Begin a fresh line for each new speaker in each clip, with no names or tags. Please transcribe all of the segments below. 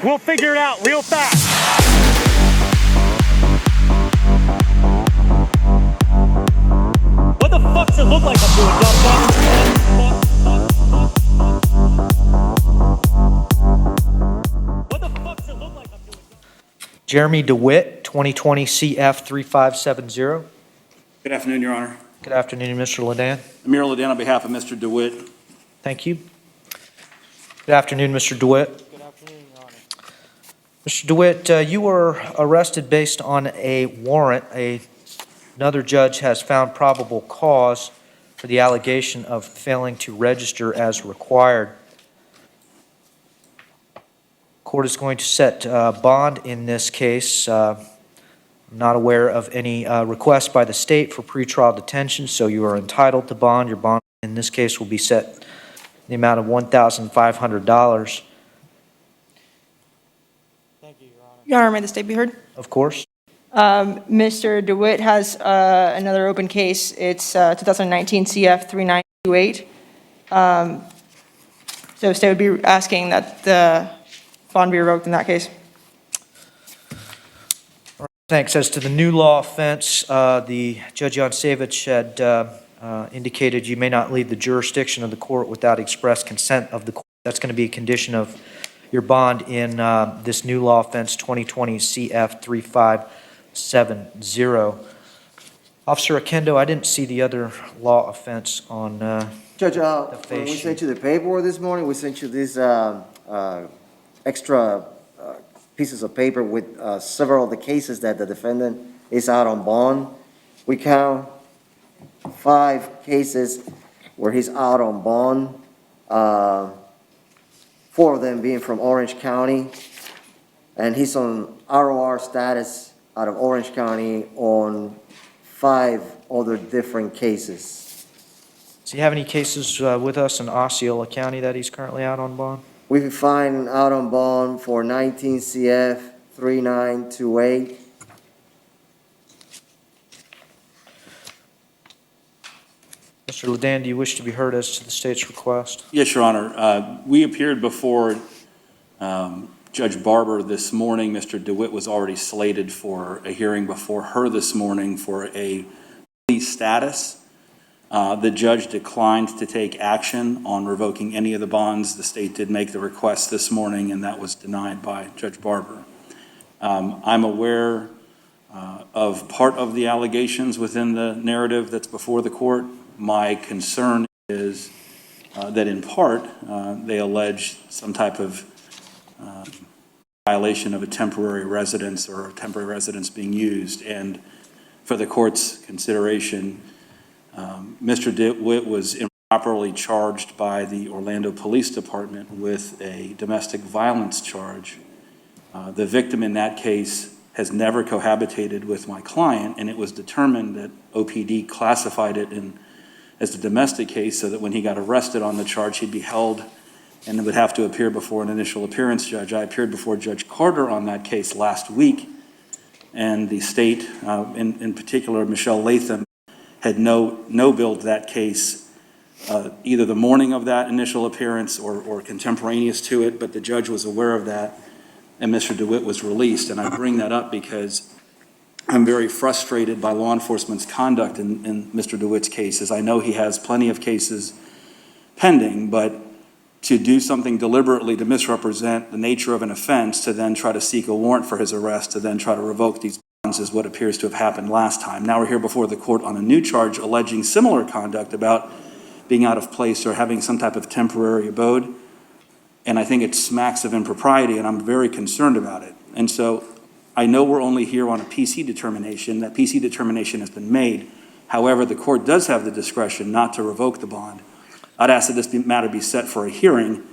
We'll figure it out real fast. What the fuck does it look like I'm doing, dumb What the fuck does it look like I'm doing?
Jeremy Dewitte, 2020 CF 3570.
Good afternoon, Your Honor.
Good afternoon, Mr. Ledan.
Amir Ledan on behalf of Mr. Dewitte.
Thank you. Good afternoon, Mr. Dewitte.
Good afternoon, Your Honor.
Mr. Dewitte, you were arrested based on a warrant. Another judge has found probable cause for the allegation of failing to register as required. Court is going to set bond in this case. I'm not aware of any request by the state for pretrial detention, so you are entitled to bond. Your bond in this case will be set in the amount of $1,500.
Thank you, Your Honor.
Your Honor, may the state be heard?
Of course.
Mr. Dewitte has another open case. It's 2019 CF 3928. So state would be asking that the bond be revoked in that case.
Thanks. As to the new law offense, the Judge Yansevich had indicated you may not leave the jurisdiction of the court without express consent of the court. That's going to be a condition of your bond in this new law offense, 2020 CF 3570. Officer Akendo, I didn't see the other law offense on
Judge, when we sent you the paperwork this morning, we sent you these extra pieces of paper with several of the cases that the defendant is out on bond. We count 5 cases where he's out on bond, 4 of them being from Orange County, and he's on ROR status out of Orange County on 5 other different cases.
Does he have any cases with us in Osceola County that he's currently out on bond?
We find out on bond for 19 CF 3928.
Mr. Ledan, do you wish to be heard as to the state's request?
Yes, Your Honor. We appeared before Judge Barber this morning. Mr. Dewitte was already slated for a hearing before her this morning for a plea status. The judge declined to take action on revoking any of the bonds. The state did make the request this morning, and that was denied by Judge Barber. I'm aware of part of the allegations within the narrative that's before the court. My concern is that in part they allege some type of violation of a temporary residence or a temporary residence being used. And for the court's consideration, Mr. Dewitte was improperly charged by the Orlando Police Department with a domestic violence charge. The victim in that case has never cohabitated with my client, and it was determined that OPD classified it as a domestic case so that when he got arrested on the charge, he'd be held and would have to appear before an initial appearance judge. I appeared before Judge Carter on that case last week, and the state, in particular Michelle Latham, had no-billed that case either the morning of that initial appearance or contemporaneous to it, but the judge was aware of that, and Mr. Dewitte was released. And I bring that up because I'm very frustrated by law enforcement's conduct in Mr. Dewitte's cases. I know he has plenty of cases pending, but to do something deliberately to misrepresent the nature of an offense, to then try to seek a warrant for his arrest, to then try to revoke these bonds is what appears to have happened last time. Now we're here before the court on a new charge alleging similar conduct about being out of place or having some type of temporary abode. And I think it smacks of impropriety, and I'm very concerned about it. And so I know we're only here on a PC determination. That PC determination has been made. However, the court does have the discretion not to revoke the bond. I'd ask that this matter be set for a hearing,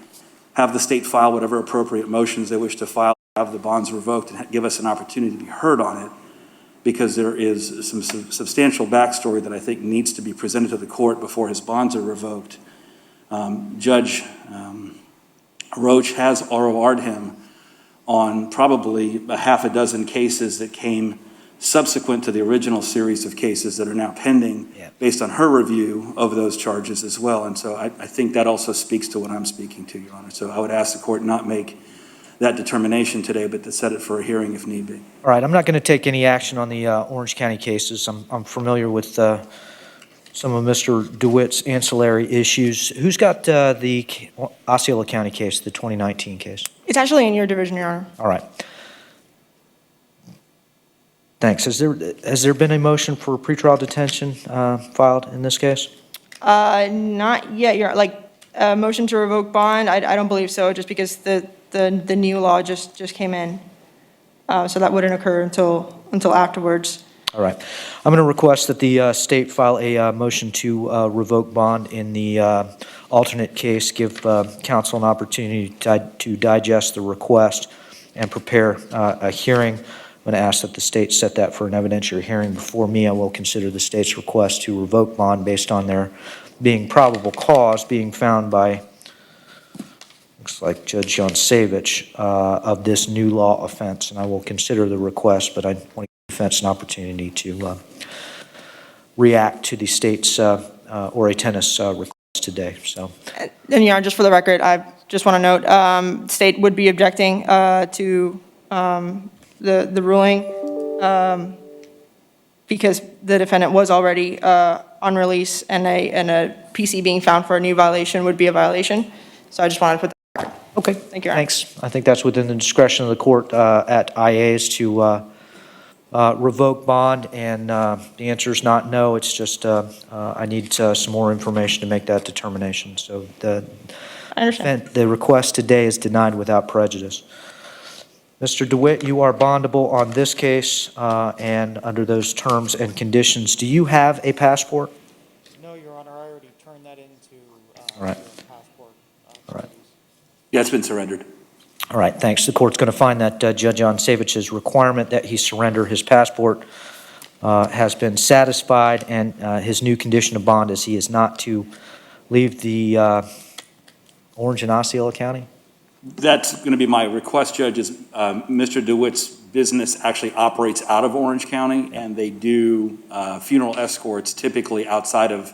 have the state file whatever appropriate motions they wish to file, have the bonds revoked, and give us an opportunity to be heard on it, because there is some substantial backstory that I think needs to be presented to the court before his bonds are revoked. Judge Roach has ROR'd him on probably a half a dozen cases that came subsequent to the original series of cases that are now pending based on her review of those charges as well. And so I think that also speaks to what I'm speaking to, Your Honor. So I would ask the court not make that determination today, but to set it for a hearing if need be.
All right, I'm not going to take any action on the Orange County cases. I'm familiar with some of Mr. DeWitte's ancillary issues. Who's got the Osceola County case, the 2019 case?
It's actually in your division, Your Honor.
All right. Thanks. Has there been a motion for pretrial detention filed in this case?
Not yet, Your, like, motion to revoke bond, I don't believe so, just because the new law just came in. So that wouldn't occur until afterwards.
All right. I'm going to request that the state file a motion to revoke bond in the alternate case, give counsel an opportunity to digest the request and prepare a hearing. I'm going to ask that the state set that for an evidentiary hearing before me. I will consider the state's request to revoke bond based on there being probable cause being found by, looks like Judge Jansevich, of this new law offense. And I will consider the request, but I want to give defense an opportunity to react to the state's or a tennis request today. So,
And, Your Honor, just for the record, I just want to note, state would be objecting to the ruling because the defendant was already on release, and a PC being found for a new violation would be a violation. So I just wanted to put that on the record.
okay.
Thank you, Your Honor.
Thanks. I think that's within the discretion of the court at IAs to revoke bond, and the answer is not no. It's just I need some more information to make that determination. So
I understand.
the request today is denied without prejudice. Mr. DeWitte, you are bondable on this case and under those terms and conditions. Do you have a passport?
No, Your Honor, I already turned that into
All right.
the passport.
All right.
Yeah, it's been surrendered.
All right, thanks. The court's going to find that Judge Jansevich's requirement that he surrender his passport has been satisfied, and his new condition of bond is he is not to leave the Orange and Osceola County?
That's going to be my request, Judge, is Mr. DeWitte's business actually operates out of Orange County, and they do funeral escorts typically outside of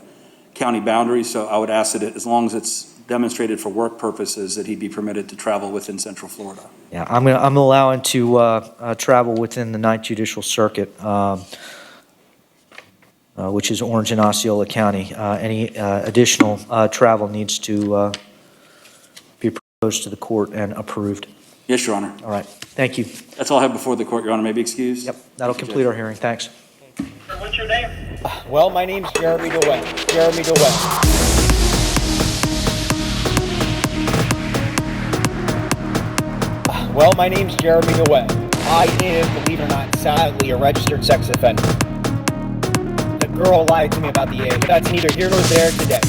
county boundaries. So I would ask that as long as it's demonstrated for work purposes, that he be permitted to travel within Central Florida.
Yeah, I'm allowing to travel within the Ninth Judicial Circuit, which is Orange and Osceola County. Any additional travel needs to be proposed to the court and approved.
Yes, Your Honor.
All right, thank you.
That's all I have before the court, Your Honor. May I be excused?
Yep, that'll complete our hearing. Thanks.
What's your name?
Well, my name's Jeremy DeWitte. Jeremy DeWitte. Well, my name's Jeremy DeWitte. I am, believe it or not, sadly, a registered sex offender. The girl lied to me about the age. That's neither here nor there today.